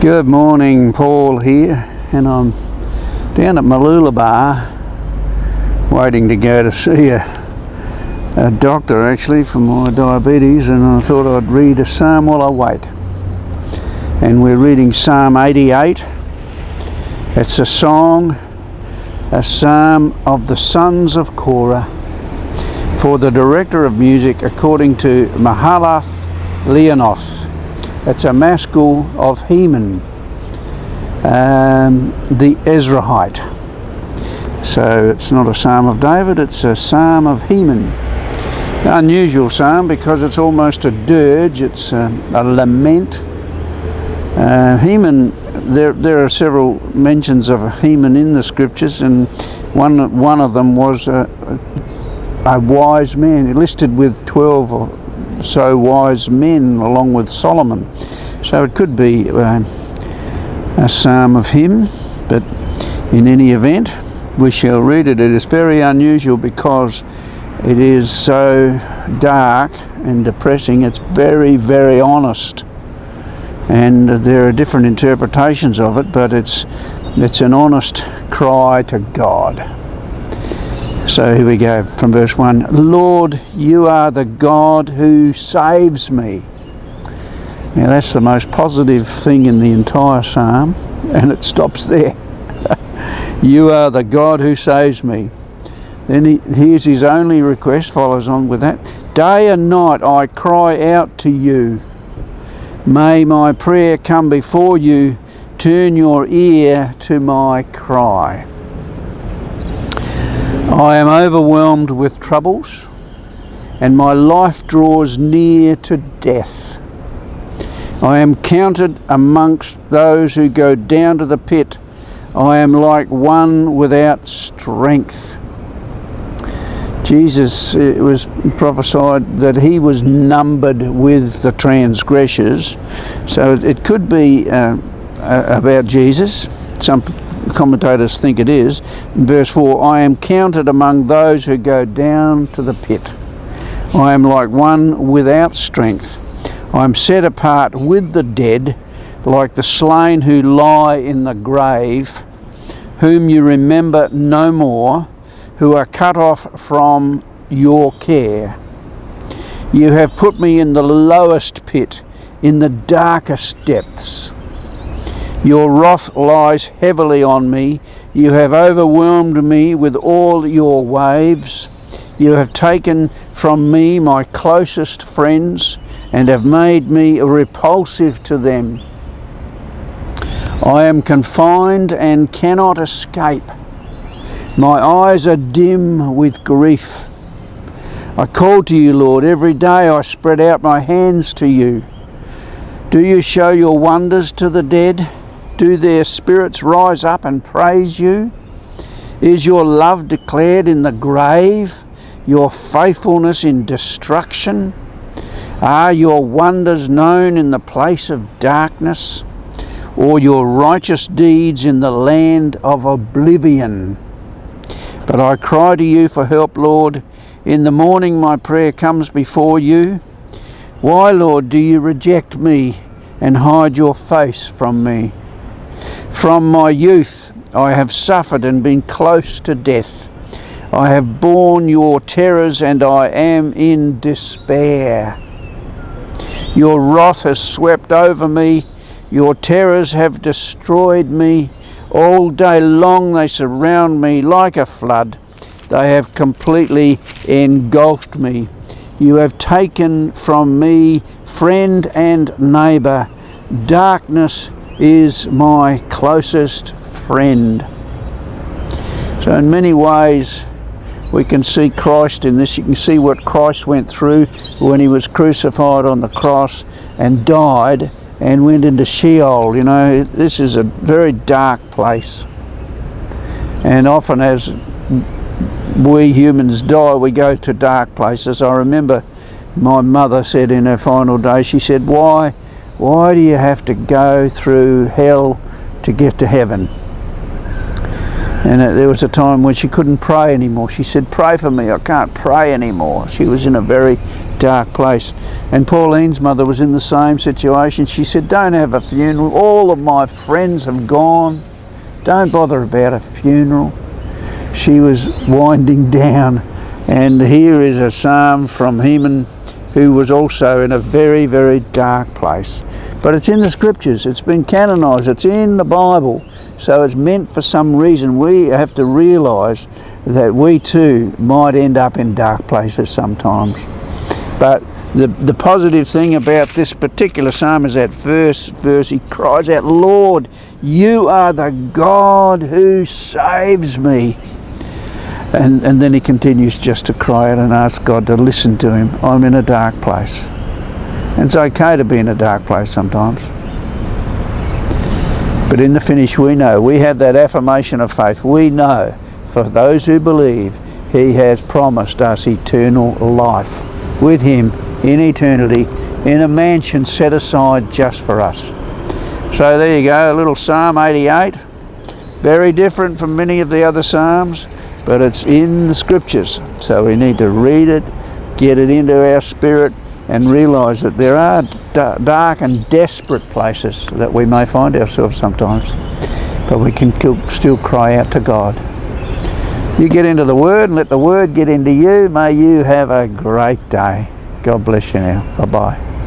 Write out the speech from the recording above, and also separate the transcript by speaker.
Speaker 1: Good morning, Paul here, and I'm down at Mooloolaba waiting to go to see a doctor actually for my diabetes, and I thought I'd read a psalm while I wait. And we're reading Psalm 88. It's a song, a psalm of the Sons of Korah for the director of music according to mahalath leannoth. It's a maskil of Heman the Ezrahite. So it's not a psalm of David, it's a psalm of Heman. An unusual psalm because it's almost a dirge, it's a lament. Heman, there are several mentions of Heman in the scriptures, and one of them was a wise man, listed with 12 or so wise men along with Solomon. So it could be a psalm of him, but in any event we shall read it. It is very unusual because it is so dark and depressing. It's very, very honest, and there are different interpretations of it, but it's an honest cry to God. So here we go from verse 1. Lord, you are the God who saves me. Now that's the most positive thing in the entire psalm, and it stops there. You are the God who saves me. Then here's his only request, follows on with that. Day and night I cry out to you. May my prayer come before you. Turn your ear to my cry. I am overwhelmed with troubles, and my life draws near to death. I am counted amongst those who go down to the pit. I am like one without strength. Jesus, it was prophesied that he was numbered with the transgressors. So it could be about Jesus. Some commentators think it is. Verse 4, I am counted among those who go down to the pit. I am like one without strength. I am set apart with the dead, like the slain who lie in the grave, whom you remember no more, who are cut off from your care. You have put me in the lowest pit, in the darkest depths. Your wrath lies heavily on me. You have overwhelmed me with all your waves. You have taken from me my closest friends and have made me repulsive to them. I am confined and cannot escape. My eyes are dim with grief. I call to you, Lord, every day I spread out my hands to you. Do you show your wonders to the dead? Do their spirits rise up and praise you? Is your love declared in the grave, your faithfulness in destruction? Are your wonders known in the place of darkness, or your righteous deeds in the land of oblivion? But I cry to you for help, Lord. In the morning my prayer comes before you. Why, Lord, do you reject me and hide your face from me? From my youth I have suffered and been close to death. I have borne your terrors and I am in despair. Your wrath has swept over me. Your terrors have destroyed me. All day long they surround me like a flood. They have completely engulfed me. You have taken from me friend and neighbour. Darkness is my closest friend. So in many ways we can see Christ in this. You can see what Christ went through when he was crucified on the cross and died and went into Sheol. You know, this is a very dark place, and often as we humans die we go to dark places. I remember my mother said in her final day, she said, why do you have to go through hell to get to heaven? And there was a time when she couldn't pray anymore. She said, pray for me, I can't pray anymore. She was in a very dark place. And Pauline's mother was in the same situation. She said, don't have a funeral. All of my friends have gone. Don't bother about a funeral. She was winding down. And here is a psalm from Heman, who was also in a very, very dark place. But it's in the scriptures. It's been canonised. It's in the Bible. So it's meant for some reason. We have to realise that we too might end up in dark places sometimes. But the positive thing about this particular psalm is that first verse, he cries out, Lord, you are the God who saves me. And then he continues just to cry out and ask God to listen to him. I'm in a dark place. And it's okay to be in a dark place sometimes. But in the finish we know, we have that affirmation of faith. We know, for those who believe, he has promised us eternal life with him in eternity, in a mansion set aside just for us. So there you go, a little Psalm 88. Very different from many of the other Psalms, but it's in the scriptures. So we need to read it, get it into our spirit, and realise that there are dark and desperate places that we may find ourselves sometimes, but we can still cry out to God. You get into the Word and let the Word get into you. May you have a great day. God bless you now. Bye-bye.